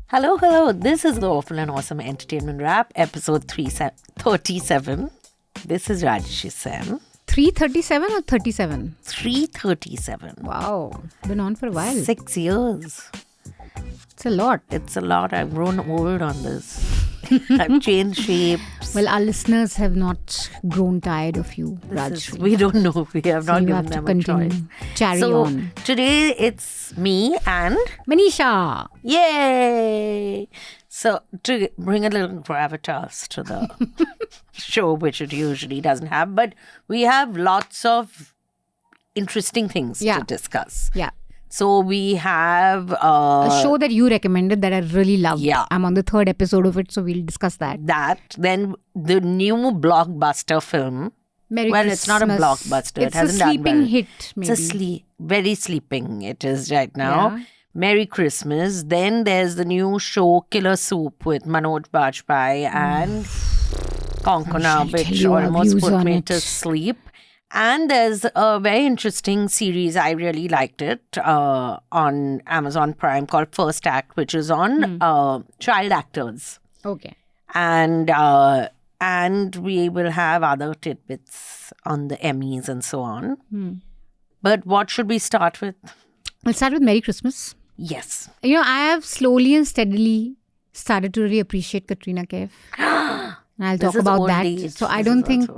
Hello, hello. This is the Awful and Awesome Entertainment Wrap, episode 37. This is Rajyasree. 337 or 37? 337. Wow. Been on for a while. 6 years. It's a lot. It's a lot. I've grown old on this. I've changed shapes. Well, our listeners have not grown tired of you, Rajyasree. We don't know. We have So not you given have to them a continue. choice. Carry on. Today it's me and Manisha. yay! So to bring a little gravitas to the show, which it usually doesn't have, but we have lots of interesting things to discuss. Yeah. So we have A show that you recommended that I really loved. Yeah. I'm on the 3rd episode of it, so we'll discuss that. then the new blockbuster film. Merry Well, Christmas. it's not a blockbuster. It's it hasn't a sleeping done well. hit, maybe. It's a very sleeping it is right now. Yeah. Merry Christmas. Then there's the new show Killer Soup with Manoj Bajpayee and Konkona, tell which you our almost views put on me it. to sleep. And there's a very interesting series. I really liked it on Amazon Prime called First Act, which is on child actors. Okay. And we will have other tidbits on the Emmys and so on. But what should we start with? We'll start with Merry Christmas. Yes. You know, I have slowly and steadily started to really appreciate Katrina Kaif. And I'll talk about that. So I don't think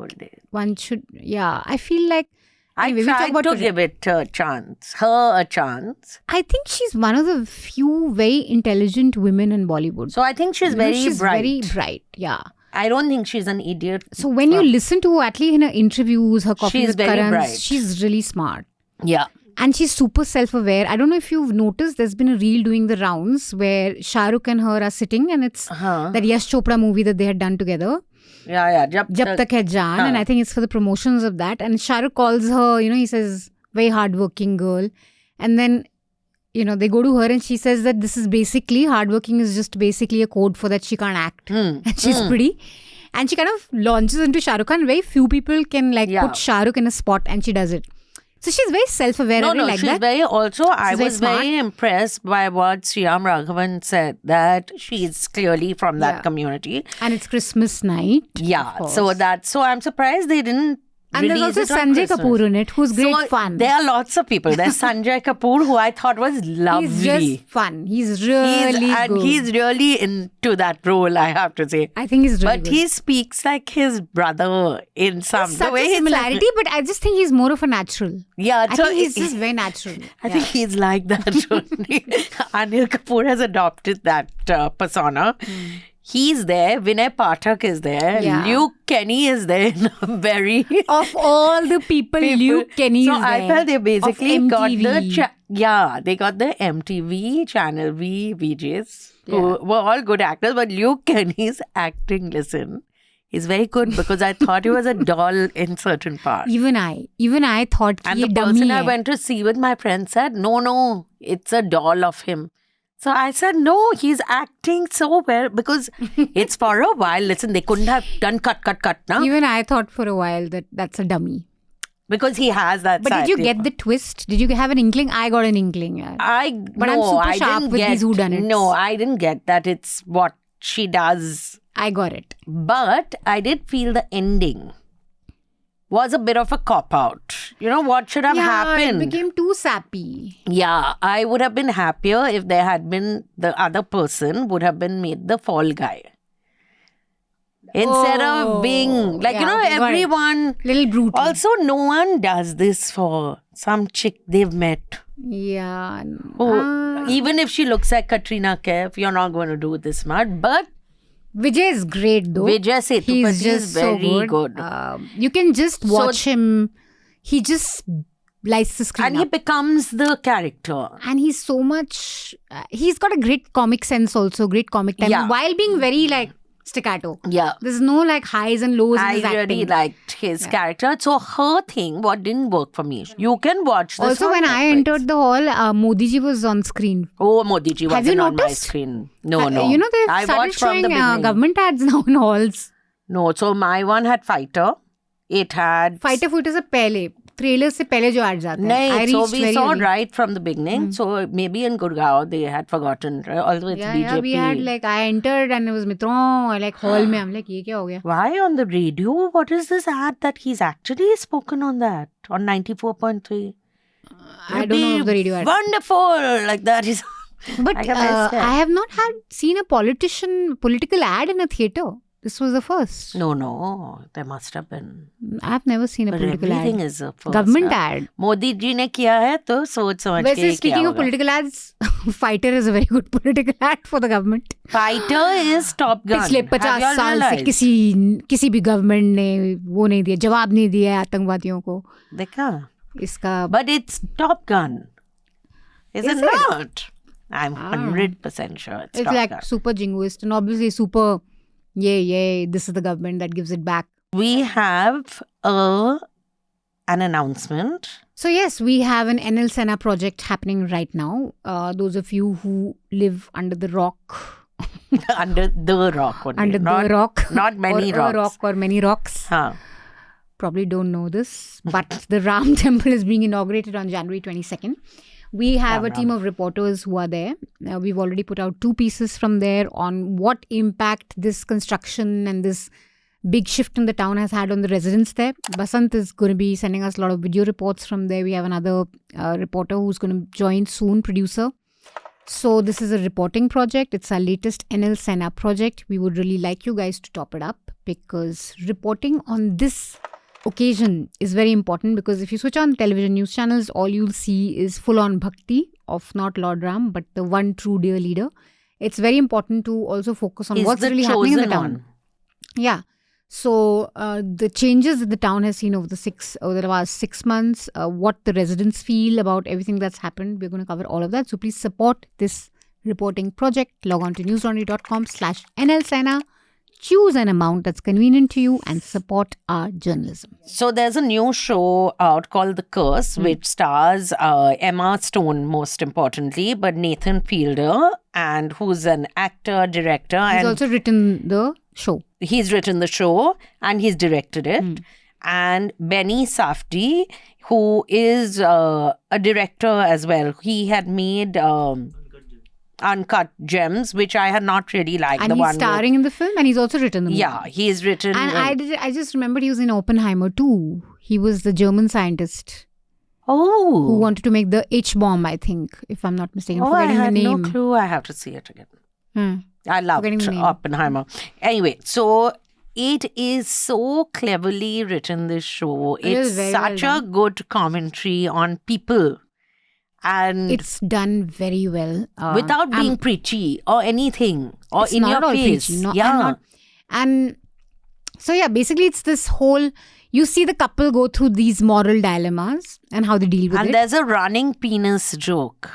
one should, I feel like, anyway, I we talk tried about to give it a chance. I think she's one of the few very intelligent women in Bollywood. So I think she's very she's bright. very bright, yeah. I don't think she's an idiot. So when you listen to her, at least in her interviews, her coffee She's with very Karan, bright. she's really smart. Yeah. And she's super self-aware. I don't know if you've noticed, there's been a reel doing the rounds where Shah Rukh and her are sitting, and it's that Yash Chopra movie that they had done together. Yeah. Jab Tak Hai Jaan, and I think it's for the promotions of that. And Shah Rukh calls her, he says, very hardworking girl. And then, they go to her and she says that this is basically, hardworking is just basically a code for that she can't act. And she's pretty. And she kind of launches into Shah Rukh Khan. Very few people can put Shah Rukh in a spot, and she does it. So she's very self-aware. She's that. very also, I was smart. very impressed by what Sriram Raghavan said, that she's clearly from that community. And it's Christmas night. Yeah. So I'm surprised they didn't. And there's also Sanjay Kapoor in it, who's great fun. There are lots of people. There's Sanjay Kapoor, who I thought was lovely. He's just fun. He's really good. And he's really into that role, I have to say. I think he's really But good. he speaks like his brother in some Such way. a similarity, but I just think he's more of a natural. Yeah, I think he's just very natural. I think he's like that. Anil Kapoor has adopted that persona. He's there. Vinay Pathak is there. Yeah. Luke Kenny is there. Very Of all the people, Luke Kenny so is there. I felt they basically Of got MTV. they got the MTV, Channel V, VJs who were all good actors. But Luke Kenny's acting, is very good because I thought he was a doll in certain parts. Even I thought And he the dummy person I hai. went to see with my friend said, no, it's a doll of him. So I said, no, he's acting so well because it's for a while. Listen, they couldn't have done cut now Even I thought for a while that that's a dummy. because he has that But side. did you get the twist? Did you have an inkling? I got an inkling. Yeah. I'm super sharp with these whodunits. No, I didn't get that. It's what she does. I got it. But I did feel the ending was a bit of a cop-out. What should have happened? It became too sappy. Yeah, I would have been happier if there had been the other person would have been made the fall guy. Instead of being like, Yeah, okay, got it. everyone. Little brutal. Also, no one does this for some chick they've met. Yeah. Even if she looks like Katrina Kaif, you're not going to do this much. But Vijay is great though. Vijay Sethupathi He's just is very so good. You can just watch him. He just lights the screen And he up. becomes the character. And he's so much... he's got a great comic sense also. Great comic timing. Yeah. While being very staccato. Yeah. There's no highs and lows in I his really acting. liked his character. So her thing, what didn't work for me, you can watch this Also, on when I Netflix. entered the hall, Modi ji was on screen. Oh, Modi ji Have you wasn't on my noticed? screen. No. They've I started watched from showing the beginning. government ads now in halls. No, so my one had Fighter. It had... Fighter Foot is a pehle. Trailer से पहले जो ads आते हैं. I No, so reached we very saw early. right from the beginning. So maybe in Gurgaon they had forgotten, right? Although it's BJP. Yeah, we had like, I entered and it was Mitron, like hall में. I'm like, ये क्या हो गया? Why on the radio? What is this ad that he's actually spoken on that? On 94.3? I don't know of the radio ad. Wonderful! Like that is... But Like a best ad. I have not seen a political ad in a theatre. This was the first. No, there must have been. I've never seen a But political everything ad. is a first. Government huh? ad. Modi ji ने किया है तो सोच समझ के वैसे ही speaking किया of होगा. political ads, Fighter is a very good political ad for the government. Fighter is Top Gun. पिछले 50 साल से किसी भी गवर्नमेंट ने वो नहीं दिया, जवाब नहीं दिया है आतंकवादियों को. देखा? इसका But it's Top Gun. Is it not? I'm 100% sure it's it's Top like Gun. super jingoist and obviously super yay, this is the government that gives it back. We have an announcement. So yes, we have an NL Sena project happening right now. Those of you who live under the rock. Under the rock only. Under not, the rock. Not many or rocks. a rock or many rocks. Huh. Probably don't know this. But the Ram temple is being inaugurated on January 22nd. We have a team of reporters who are there. We've already put out 2 pieces from there on what impact this construction and this big shift in the town has had on the residents there. Basant is going to be sending us a lot of video reports from there. We have another reporter who's going to join soon, producer. So this is a reporting project. It's our latest NL Sena project. We would really like you guys to top it up because reporting on this occasion is very important, because if you switch on television news channels, all you'll see is full-on bhakti of not Lord Ram, but the one true dear leader. It's very important to also focus on what's really happening in the town. One. Yeah. So the changes that the town has seen over the last 6 months, what the residents feel about everything that's happened, we're going to cover all of that. So please support this reporting project. Log on to newslaundry.com/NL-Sena. Choose an amount that's convenient to you and support our journalism. So there's a new show out called The Curse, which stars Emma Stone, most importantly, but Nathan Fielder, and who's an actor, director. He's also written the show. He's written the show and he's directed it. And Benny Safdie, who is a director as well. He had made... Uncut Gems, which I had not really liked. And he's starring in the film, and he's also written the movie. Yeah, he's written. And I just remembered he was in Oppenheimer too. He was the German scientist who wanted to make the H-bomb, I think, if I'm not mistaken. Forgetting I had the name. no clue. I have to see it again. I loved Oppenheimer. Anyway, so it is so cleverly written, this show. It's such a good commentary on people. And it's done very well. Without being preachy or anything. Or in your face. Preachy, and so yeah, basically it's this whole... You see the couple go through these moral dilemmas and how they deal with it. And there's a running penis joke.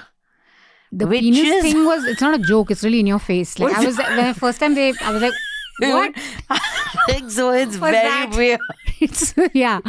The penis thing was... It's not a joke. It's really in your face. Like I was... When the first time I was like... What? So it's very weird. It's, yeah.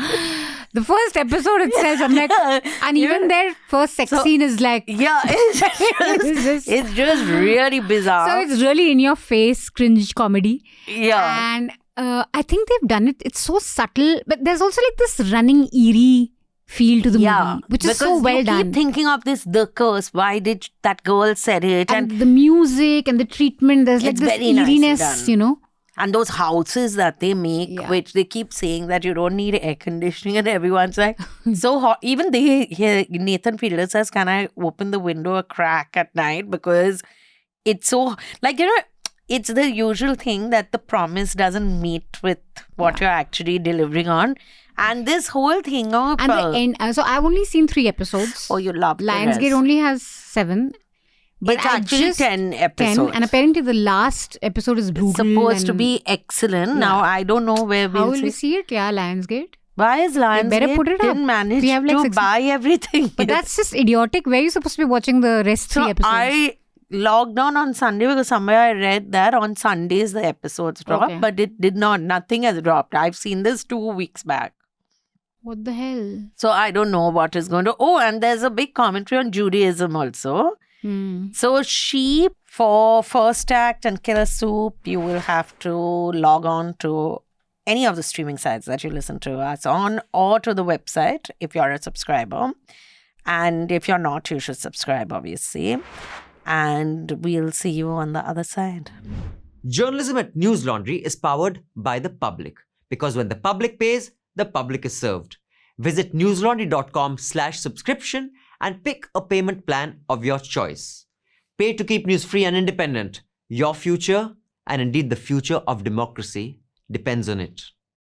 The first episode itself, I'm like, and even their first sex scene is like... Yeah, it's just really bizarre. So it's really in your face, cringe comedy. Yeah. And I think they've done it. It's so subtle, but there's also like this running eerie feel to the movie, which is so well done. You keep thinking of this, The Curse. Why did that girl said it? And the music and the treatment, there's like this eeriness, you know. And those houses that they make, which they keep saying that you don't need air conditioning, and everyone's like, so hot. Even Nathan Fielder says, can I open the window a crack at night? Because it's so, like, you know, it's the usual thing that the promise doesn't meet with what you're actually delivering on. And this whole thing of... And the end, so I've only seen 3 episodes. Oh, you love Lionsgate only has 7. But it's actually 10 episodes. 10, and apparently the last episode is brutal. It's supposed to be excellent. Now, I don't know where we'll How will we see it? Yeah, Lionsgate. Why is Lionsgate better put it didn't manage to buy everything? But that's just idiotic. Where are you supposed to be watching the rest 3 episodes? I logged on Sunday because somewhere I read that on Sundays the episodes drop. But it did not. Nothing has dropped. I've seen this 2 weeks back. What the hell? So I don't know what is going to... Oh, and there's a big commentary on Judaism also. So for first act and Killer Soup, you will have to log on to any of the streaming sites that you listen to us on, or to the website if you're a subscriber. And if you're not, you should subscribe, obviously. And we'll see you on the other side. Journalism at Newslaundry is powered by the public, because when the public pays, the public is served. Visit newslaundry.com/subscription and pick a payment plan of your choice. Pay to keep news free and independent. Your future, and indeed the future of democracy, depends on it.